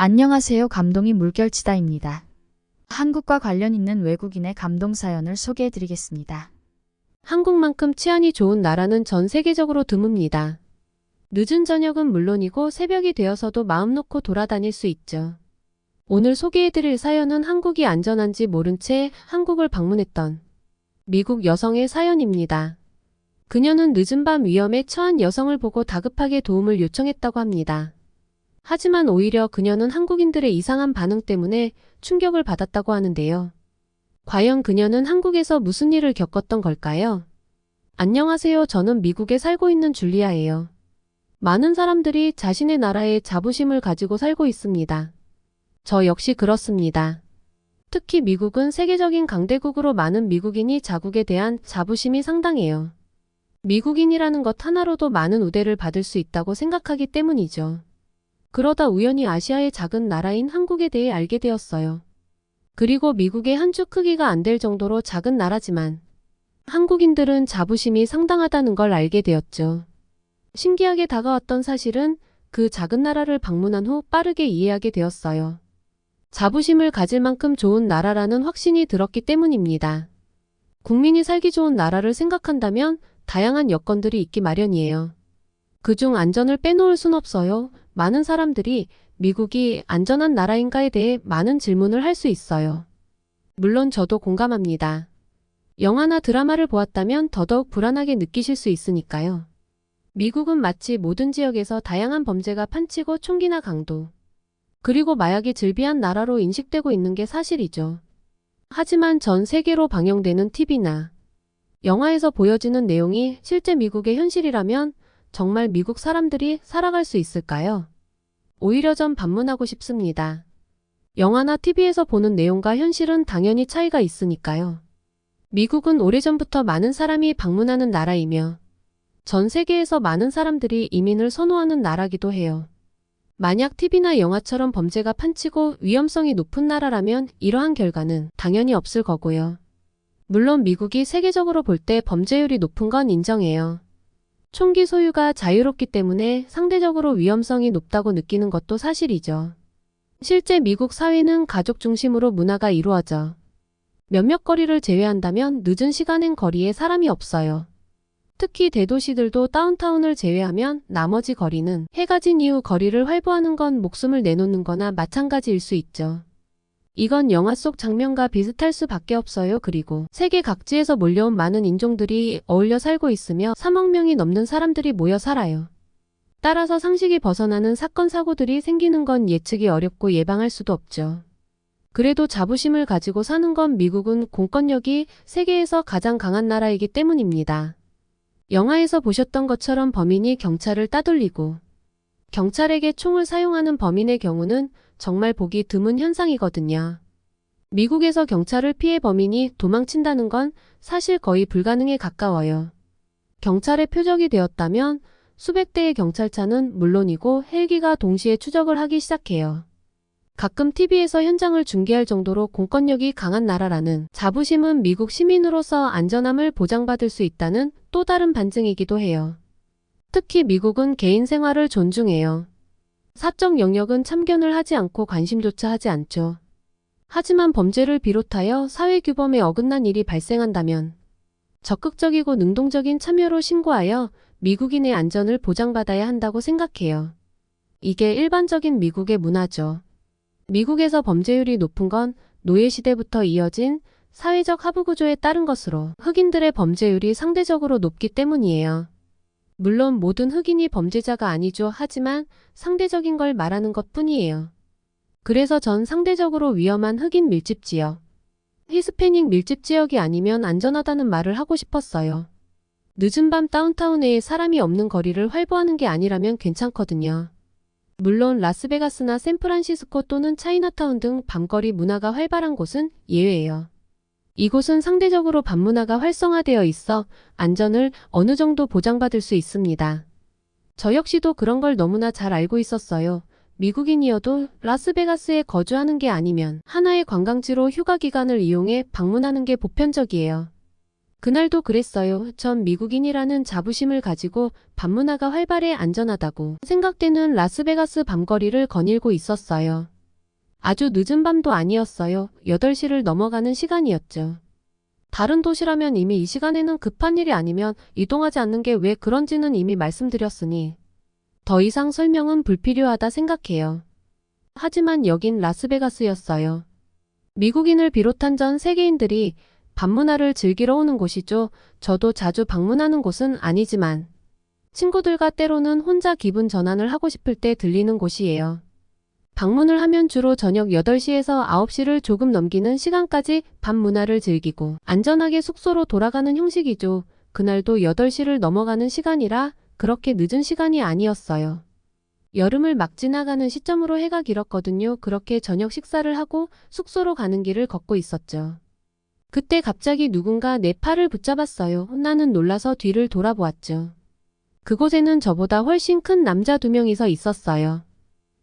안녕하세요. 감동이 물결치다입니다. 한국과 관련 있는 외국인의 감동 사연을 소개해 드리겠습니다. 한국만큼 치안이 좋은 나라는 전 세계적으로 드뭅니다. 늦은 저녁은 물론이고 새벽이 되어서도 마음 놓고 돌아다닐 수 있죠. 오늘 소개해드릴 사연은 한국이 안전한지 모른 채 한국을 방문했던 미국 여성의 사연입니다. 그녀는 늦은 밤 위험에 처한 여성을 보고 다급하게 도움을 요청했다고 합니다. 하지만 오히려 그녀는 한국인들의 이상한 반응 때문에 충격을 받았다고 하는데요. 과연 그녀는 한국에서 무슨 일을 겪었던 걸까요? 안녕하세요. 저는 미국에 살고 있는 줄리아예요. 많은 사람들이 자신의 나라에 자부심을 가지고 살고 있습니다. 저 역시 그렇습니다. 특히 미국은 세계적인 강대국으로 많은 미국인이 자국에 대한 자부심이 상당해요. 미국인이라는 것 하나로도 많은 우대를 받을 수 있다고 생각하기 때문이죠. 그러다 우연히 아시아의 작은 나라인 한국에 대해 알게 되었어요. 그리고 미국의 한 주 크기가 안 될 정도로 작은 나라지만 한국인들은 자부심이 상당하다는 걸 알게 되었죠. 신기하게 다가왔던 사실은 그 작은 나라를 방문한 후 빠르게 이해하게 되었어요. 자부심을 가질 만큼 좋은 나라라는 확신이 들었기 때문입니다. 국민이 살기 좋은 나라를 생각한다면 다양한 여건들이 있기 마련이에요. 그중 안전을 빼놓을 순 없어요. 많은 사람들이 미국이 안전한 나라인가에 대해 많은 질문을 할 수 있어요. 물론 저도 공감합니다. 영화나 드라마를 보았다면 더더욱 불안하게 느끼실 수 있으니까요. 미국은 마치 모든 지역에서 다양한 범죄가 판치고 총기나 강도, 그리고 마약이 즐비한 나라로 인식되고 있는 게 사실이죠. 하지만 전 세계로 방영되는 TV나 영화에서 보여지는 내용이 실제 미국의 현실이라면 정말 미국 사람들이 살아갈 수 있을까요? 오히려 전 반문하고 싶습니다. 영화나 TV에서 보는 내용과 현실은 당연히 차이가 있으니까요. 미국은 오래전부터 많은 사람이 방문하는 나라이며 전 세계에서 많은 사람들이 이민을 선호하는 나라기도 해요. 만약 TV나 영화처럼 범죄가 판치고 위험성이 높은 나라라면 이러한 결과는 당연히 없을 거고요. 물론 미국이 세계적으로 볼 때 범죄율이 높은 건 인정해요. 총기 소유가 자유롭기 때문에 상대적으로 위험성이 높다고 느끼는 것도 사실이죠. 실제 미국 사회는 가족 중심으로 문화가 이루어져 몇몇 거리를 제외한다면 늦은 시간엔 거리에 사람이 없어요. 특히 대도시들도 다운타운을 제외하면 나머지 거리는 해가 진 이후 거리를 활보하는 건 목숨을 내놓는 거나 마찬가지일 수 있죠. 이건 영화 속 장면과 비슷할 수밖에 없어요. 그리고 세계 각지에서 몰려온 많은 인종들이 어울려 살고 있으며 3억 명이 넘는 사람들이 모여 살아요. 따라서 상식이 벗어나는 사건 사고들이 생기는 건 예측이 어렵고 예방할 수도 없죠. 그래도 자부심을 가지고 사는 건 미국은 공권력이 세계에서 가장 강한 나라이기 때문입니다. 영화에서 보셨던 것처럼 범인이 경찰을 따돌리고 경찰에게 총을 사용하는 범인의 경우는 정말 보기 드문 현상이거든요. 미국에서 경찰을 피해 범인이 도망친다는 건 사실 거의 불가능에 가까워요. 경찰의 표적이 되었다면 수백 대의 경찰차는 물론이고 헬기가 동시에 추적을 하기 시작해요. 가끔 TV에서 현장을 중계할 정도로 공권력이 강한 나라라는 자부심은 미국 시민으로서 안전함을 보장받을 수 있다는 또 다른 반증이기도 해요. 특히 미국은 개인 생활을 존중해요. 사적 영역은 참견을 하지 않고 관심조차 하지 않죠. 하지만 범죄를 비롯하여 사회규범에 어긋난 일이 발생한다면 적극적이고 능동적인 참여로 신고하여 미국인의 안전을 보장받아야 한다고 생각해요. 이게 일반적인 미국의 문화죠. 미국에서 범죄율이 높은 건 노예시대부터 이어진 사회적 하부구조에 따른 것으로 흑인들의 범죄율이 상대적으로 높기 때문이에요. 물론 모든 흑인이 범죄자가 아니죠. 하지만 상대적인 걸 말하는 것 뿐이에요. 그래서 전 상대적으로 위험한 흑인 밀집 지역, 히스패닉 밀집 지역이 아니면 안전하다는 말을 하고 싶었어요. 늦은 밤 다운타운에 사람이 없는 거리를 활보하는 게 아니라면 괜찮거든요. 물론 라스베가스나 샌프란시스코 또는 차이나타운 등 밤거리 문화가 활발한 곳은 예외예요. 이곳은 상대적으로 밤문화가 활성화되어 있어 안전을 어느 정도 보장받을 수 있습니다. 저 역시도 그런 걸 너무나 잘 알고 있었어요. 미국인이어도 라스베가스에 거주하는 게 아니면 하나의 관광지로 휴가 기간을 이용해 방문하는 게 보편적이에요. 그날도 그랬어요. 전 미국인이라는 자부심을 가지고 밤문화가 활발해 안전하다고 생각되는 라스베가스 밤거리를 거닐고 있었어요. 아주 늦은 밤도 아니었어요. 8시를 넘어가는 시간이었죠. 다른 도시라면 이미 이 시간에는 급한 일이 아니면 이동하지 않는 게 왜 그런지는 이미 말씀드렸으니 더 이상 설명은 불필요하다 생각해요. 하지만 여긴 라스베가스였어요. 미국인을 비롯한 전 세계인들이 밤문화를 즐기러 오는 곳이죠. 저도 자주 방문하는 곳은 아니지만 친구들과 때로는 혼자 기분 전환을 하고 싶을 때 들리는 곳이에요. 방문을 하면 주로 저녁 8시에서 9시를 조금 넘기는 시간까지 밤문화를 즐기고 안전하게 숙소로 돌아가는 형식이죠. 그날도 8시를 넘어가는 시간이라 그렇게 늦은 시간이 아니었어요. 여름을 막 지나가는 시점으로 해가 길었거든요. 그렇게 저녁 식사를 하고 숙소로 가는 길을 걷고 있었죠. 그때 갑자기 누군가 내 팔을 붙잡았어요. 나는 놀라서 뒤를 돌아보았죠. 그곳에는 저보다 훨씬 큰 남자 2명이서 있었어요.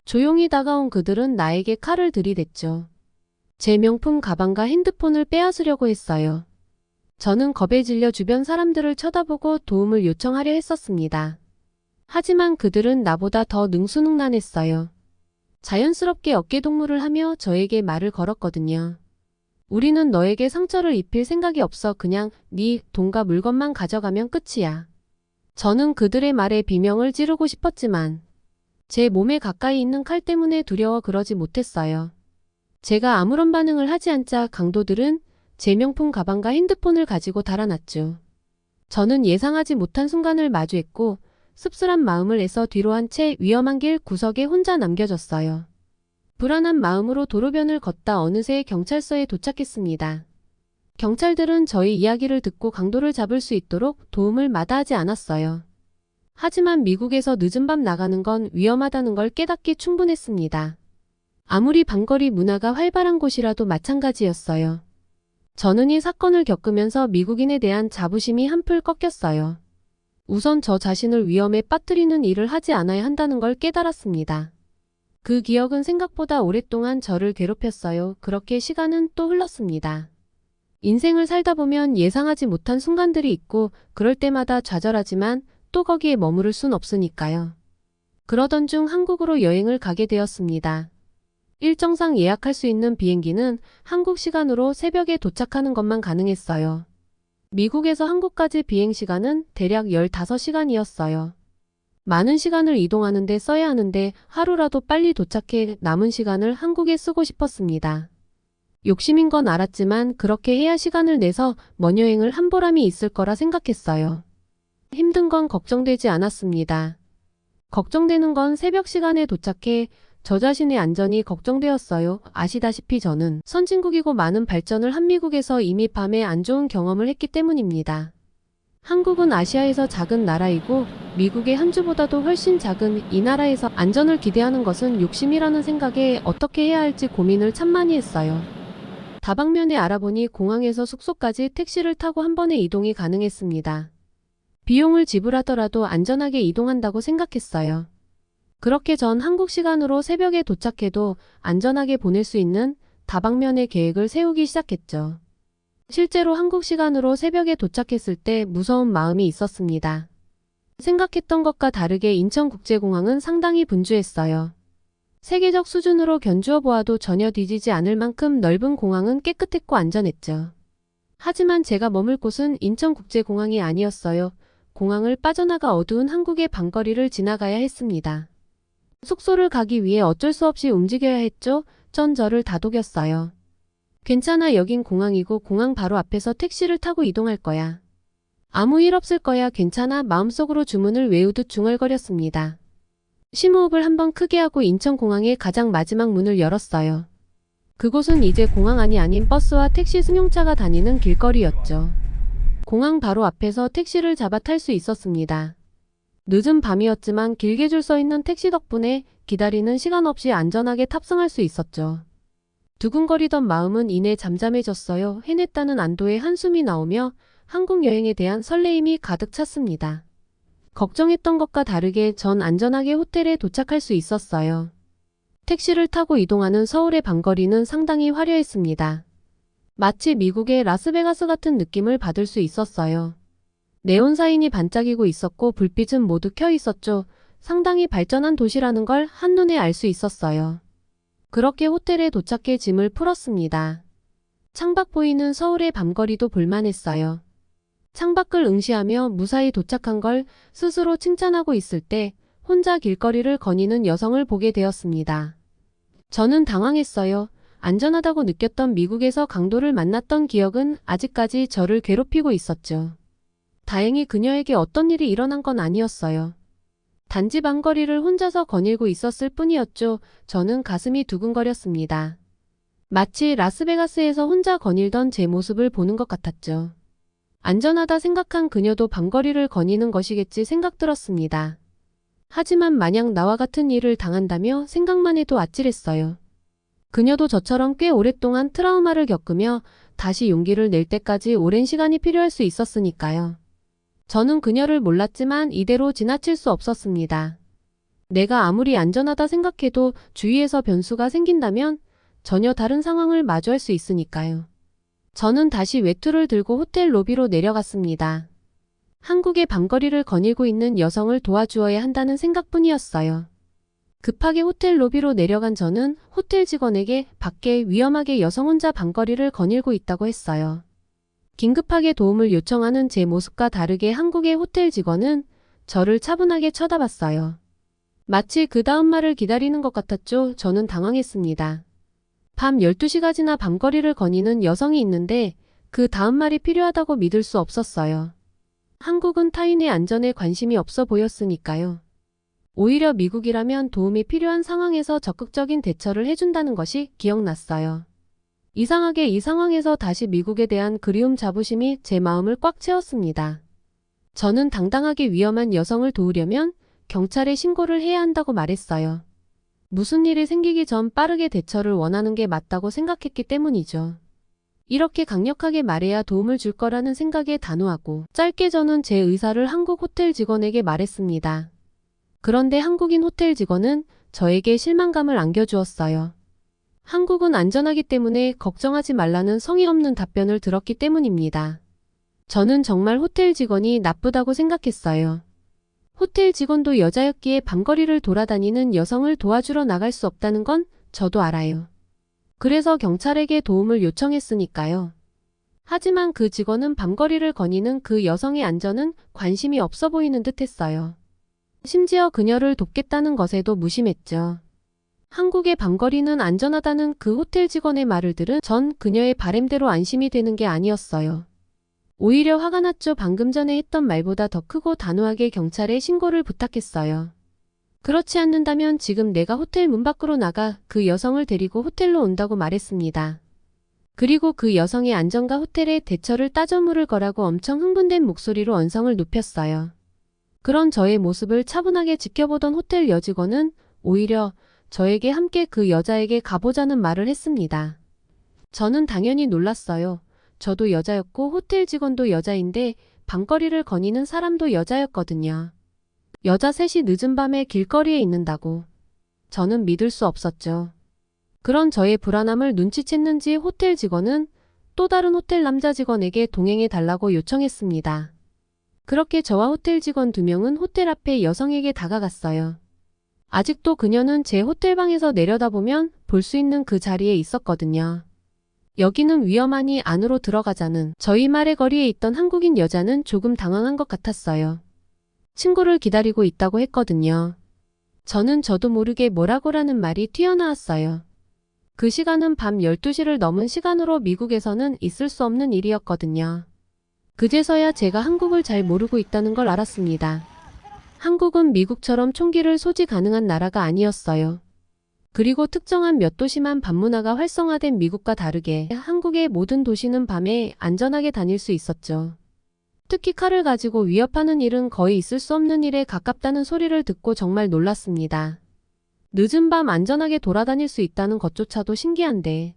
조용히 다가온 그들은 나에게 칼을 들이댔죠. 제 명품 가방과 핸드폰을 빼앗으려고 했어요. 저는 겁에 질려 주변 사람들을 쳐다보고 도움을 요청하려 했었습니다. 하지만 그들은 나보다 더 능수능란했어요. 자연스럽게 어깨동무를 하며 저에게 말을 걸었거든요. 우리는 너에게 상처를 입힐 생각이 없어. 그냥 네 돈과 물건만 가져가면 끝이야. 저는 그들의 말에 비명을 지르고 싶었지만 제 몸에 가까이 있는 칼 때문에 두려워 그러지 못했어요. 제가 아무런 반응을 하지 않자 강도들은 제 명품 가방과 핸드폰을 가지고 달아났죠. 저는 예상하지 못한 순간을 마주했고 씁쓸한 마음을 애써 뒤로 한 채 위험한 길 구석에 혼자 남겨졌어요. 불안한 마음으로 도로변을 걷다 어느새 경찰서에 도착했습니다. 경찰들은 저희 이야기를 듣고 강도를 잡을 수 있도록 도움을 마다하지 않았어요. 하지만 미국에서 늦은 밤 나가는 건 위험하다는 걸 깨닫기 충분했습니다. 아무리 밤거리 문화가 활발한 곳이라도 마찬가지였어요. 저는 이 사건을 겪으면서 미국인에 대한 자부심이 한풀 꺾였어요. 우선 저 자신을 위험에 빠뜨리는 일을 하지 않아야 한다는 걸 깨달았습니다. 그 기억은 생각보다 오랫동안 저를 괴롭혔어요. 그렇게 시간은 또 흘렀습니다. 인생을 살다 보면 예상하지 못한 순간들이 있고 그럴 때마다 좌절하지만 또 거기에 머무를 순 없으니까요. 그러던 중 한국으로 여행을 가게 되었습니다. 일정상 예약할 수 있는 비행기는 한국 시간으로 새벽에 도착하는 것만 가능했어요. 미국에서 한국까지 비행시간은 대략 15시간이었어요. 많은 시간을 이동하는 데 써야 하는데 하루라도 빨리 도착해 남은 시간을 한국에 쓰고 싶었습니다. 욕심인 건 알았지만 그렇게 해야 시간을 내서 먼 여행을 한 보람이 있을 거라 생각했어요. 힘든 건 걱정되지 않았습니다. 걱정되는 건 새벽 시간에 도착해 저 자신의 안전이 걱정되었어요. 아시다시피 저는 선진국이고 많은 발전을 한 미국에서 이미 밤에 안 좋은 경험을 했기 때문입니다. 한국은 아시아에서 작은 나라이고 미국의 한 주보다도 훨씬 작은 이 나라에서 안전을 기대하는 것은 욕심이라는 생각에 어떻게 해야 할지 고민을 참 많이 했어요. 다방면에 알아보니 공항에서 숙소까지 택시를 타고 한 번에 이동이 가능했습니다. 비용을 지불하더라도 안전하게 이동한다고 생각했어요. 그렇게 전 한국 시간으로 새벽에 도착해도 안전하게 보낼 수 있는 다방면의 계획을 세우기 시작했죠. 실제로 한국 시간으로 새벽에 도착했을 때 무서운 마음이 있었습니다. 생각했던 것과 다르게 인천국제공항은 상당히 분주했어요. 세계적 수준으로 견주어 보아도 전혀 뒤지지 않을 만큼 넓은 공항은 깨끗했고 안전했죠. 하지만 제가 머물 곳은 인천국제공항이 아니었어요. 공항을 빠져나가 어두운 한국의 밤거리를 지나가야 했습니다. 숙소를 가기 위해 어쩔 수 없이 움직여야 했죠. 전 저를 다독였어요. 괜찮아, 여긴 공항이고 공항 바로 앞에서 택시를 타고 이동할 거야. 아무 일 없을 거야. 괜찮아. 마음속으로 주문을 외우듯 중얼거렸습니다. 심호흡을 한번 크게 하고 인천공항의 가장 마지막 문을 열었어요. 그곳은 이제 공항안이 아닌 버스와 택시 승용차가 다니는 길거리였죠. 공항 바로 앞에서 택시를 잡아 탈 수 있었습니다. 늦은 밤이었지만 길게 줄 서 있는 택시 덕분에 기다리는 시간 없이 안전하게 탑승할 수 있었죠. 두근거리던 마음은 이내 잠잠해졌어요. 해냈다는 안도의 한숨이 나오며 한국 여행에 대한 설레임이 가득 찼습니다. 걱정했던 것과 다르게 전 안전하게 호텔에 도착할 수 있었어요. 택시를 타고 이동하는 서울의 밤거리는 상당히 화려했습니다. 마치 미국의 라스베가스 같은 느낌을 받을 수 있었어요. 네온 사인이 반짝이고 있었고 불빛은 모두 켜 있었죠. 상당히 발전한 도시라는 걸 한눈에 알 수 있었어요. 그렇게 호텔에 도착해 짐을 풀었습니다. 창밖 보이는 서울의 밤거리도 볼만했어요. 창밖을 응시하며 무사히 도착한 걸 스스로 칭찬하고 있을 때 혼자 길거리를 거니는 여성을 보게 되었습니다. 저는 당황했어요. 안전하다고 느꼈던 미국에서 강도를 만났던 기억은 아직까지 저를 괴롭히고 있었죠. 다행히 그녀에게 어떤 일이 일어난 건 아니었어요. 단지 밤거리를 혼자서 거닐고 있었을 뿐이었죠. 저는 가슴이 두근거렸습니다. 마치 라스베가스에서 혼자 거닐던 제 모습을 보는 것 같았죠. 안전하다 생각한 그녀도 밤거리를 거니는 것이겠지 생각 들었습니다. 하지만 만약 나와 같은 일을 당한다며 생각만 해도 아찔했어요. 그녀도 저처럼 꽤 오랫동안 트라우마를 겪으며 다시 용기를 낼 때까지 오랜 시간이 필요할 수 있었으니까요. 저는 그녀를 몰랐지만 이대로 지나칠 수 없었습니다. 내가 아무리 안전하다 생각해도 주위에서 변수가 생긴다면 전혀 다른 상황을 마주할 수 있으니까요. 저는 다시 외투를 들고 호텔 로비로 내려갔습니다. 한국의 밤거리를 거닐고 있는 여성을 도와주어야 한다는 생각뿐이었어요. 급하게 호텔 로비로 내려간 저는 호텔 직원에게 밖에 위험하게 여성 혼자 밤거리를 거닐고 있다고 했어요. 긴급하게 도움을 요청하는 제 모습과 다르게 한국의 호텔 직원은 저를 차분하게 쳐다봤어요. 마치 그 다음 말을 기다리는 것 같았죠. 저는 당황했습니다. 밤 12시가 지나 밤거리를 거니는 여성이 있는데 그 다음 말이 필요하다고 믿을 수 없었어요. 한국은 타인의 안전에 관심이 없어 보였으니까요. 오히려 미국이라면 도움이 필요한 상황에서 적극적인 대처를 해준다는 것이 기억났어요. 이상하게 이 상황에서 다시 미국에 대한 그리움 자부심이 제 마음을 꽉 채웠습니다. 저는 당당하게 위험한 여성을 도우려면 경찰에 신고를 해야 한다고 말했어요. 무슨 일이 생기기 전 빠르게 대처를 원하는 게 맞다고 생각했기 때문이죠. 이렇게 강력하게 말해야 도움을 줄 거라는 생각에 단호하고 짧게 저는 제 의사를 한국 호텔 직원에게 말했습니다. 그런데 한국인 호텔 직원은 저에게 실망감을 안겨주었어요. 한국은 안전하기 때문에 걱정하지 말라는 성의 없는 답변을 들었기 때문입니다. 저는 정말 호텔 직원이 나쁘다고 생각했어요. 호텔 직원도 여자였기에 밤거리를 돌아다니는 여성을 도와주러 나갈 수 없다는 건 저도 알아요. 그래서 경찰에게 도움을 요청했으니까요. 하지만 그 직원은 밤거리를 거니는 그 여성의 안전은 관심이 없어 보이는 듯 했어요. 심지어 그녀를 돕겠다는 것에도 무심했죠. 한국의 밤거리는 안전하다는 그 호텔 직원의 말을 들은 전 그녀의 바램대로 안심이 되는 게 아니었어요. 오히려 화가 났죠. 방금 전에 했던 말보다 더 크고 단호하게 경찰에 신고를 부탁했어요. 그렇지 않는다면 지금 내가 호텔 문 밖으로 나가 그 여성을 데리고 호텔로 온다고 말했습니다. 그리고 그 여성의 안전과 호텔의 대처를 따져 물을 거라고 엄청 흥분된 목소리로 언성을 높였어요. 그런 저의 모습을 차분하게 지켜보던 호텔 여직원은 오히려 저에게 함께 그 여자에게 가보자는 말을 했습니다. 저는 당연히 놀랐어요. 저도 여자였고 호텔 직원도 여자인데 밤거리를 거니는 사람도 여자였거든요. 여자 셋이 늦은 밤에 길거리에 있는다고. 저는 믿을 수 없었죠. 그런 저의 불안함을 눈치챘는지 호텔 직원은 또 다른 호텔 남자 직원에게 동행해 달라고 요청했습니다. 그렇게 저와 호텔 직원 2명은 호텔 앞에 여성에게 다가갔어요. 아직도 그녀는 제 호텔방에서 내려다보면 볼 수 있는 그 자리에 있었거든요. 여기는 위험하니 안으로 들어가자는 저희 말의 거리에 있던 한국인 여자는 조금 당황한 것 같았어요. 친구를 기다리고 있다고 했거든요. 저는 저도 모르게 뭐라고라는 말이 튀어나왔어요. 그 시간은 밤 12시를 넘은 시간으로 미국에서는 있을 수 없는 일이었거든요. 그제서야 제가 한국을 잘 모르고 있다는 걸 알았습니다. 한국은 미국처럼 총기를 소지 가능한 나라가 아니었어요. 그리고 특정한 몇 도시만 밤문화가 활성화된 미국과 다르게 한국의 모든 도시는 밤에 안전하게 다닐 수 있었죠. 특히 칼을 가지고 위협하는 일은 거의 있을 수 없는 일에 가깝다는 소리를 듣고 정말 놀랐습니다. 늦은 밤 안전하게 돌아다닐 수 있다는 것조차도 신기한데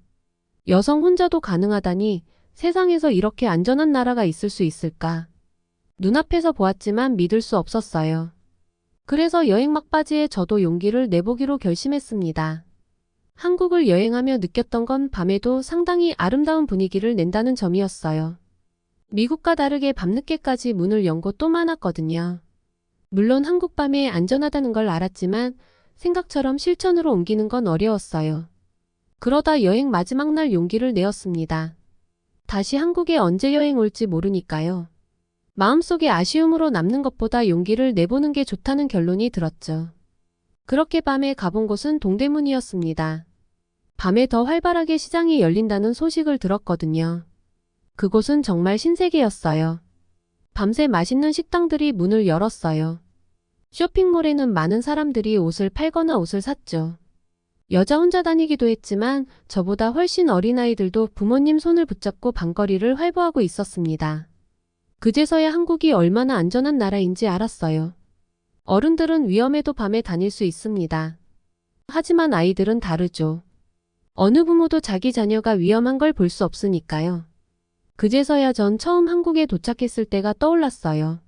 여성 혼자도 가능하다니 세상에서 이렇게 안전한 나라가 있을 수 있을까? 눈앞에서 보았지만 믿을 수 없었어요. 그래서 여행 막바지에 저도 용기를 내보기로 결심했습니다. 한국을 여행하며 느꼈던 건 밤에도 상당히 아름다운 분위기를 낸다는 점이었어요. 미국과 다르게 밤늦게까지 문을 연 곳도 많았거든요. 물론 한국 밤에 안전하다는 걸 알았지만 생각처럼 실천으로 옮기는 건 어려웠어요. 그러다 여행 마지막 날 용기를 내었습니다. 다시 한국에 언제 여행 올지 모르니까요. 마음속에 아쉬움으로 남는 것보다 용기를 내보는 게 좋다는 결론이 들었죠. 그렇게 밤에 가본 곳은 동대문이었습니다. 밤에 더 활발하게 시장이 열린다는 소식을 들었거든요. 그곳은 정말 신세계였어요. 밤새 맛있는 식당들이 문을 열었어요. 쇼핑몰에는 많은 사람들이 옷을 팔거나 옷을 샀죠. 여자 혼자 다니기도 했지만 저보다 훨씬 어린 아이들도 부모님 손을 붙잡고 밤거리를 활보하고 있었습니다. 그제서야 한국이 얼마나 안전한 나라인지 알았어요. 어른들은 위험해도 밤에 다닐 수 있습니다. 하지만 아이들은 다르죠. 어느 부모도 자기 자녀가 위험한 걸 볼 수 없으니까요. 그제서야 전 처음 한국에 도착했을 때가 떠올랐어요.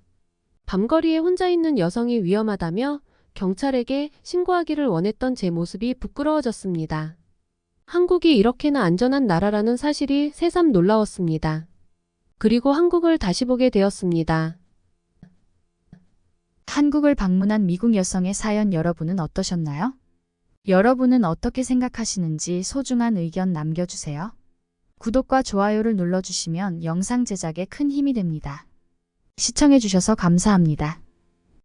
밤거리에 혼자 있는 여성이 위험하다며 경찰에게 신고하기를 원했던 제 모습이 부끄러워졌습니다. 한국이 이렇게나 안전한 나라라는 사실이 새삼 놀라웠습니다. 그리고 한국을 다시 보게 되었습니다. 한국을 방문한 미국 여성의 사연 여러분은 어떠셨나요? 여러분은 어떻게 생각하시는지 소중한 의견 남겨주세요. 구독과 좋아요를 눌러주시면 영상 제작에 큰 힘이 됩니다. 시청해주셔서 감사합니다.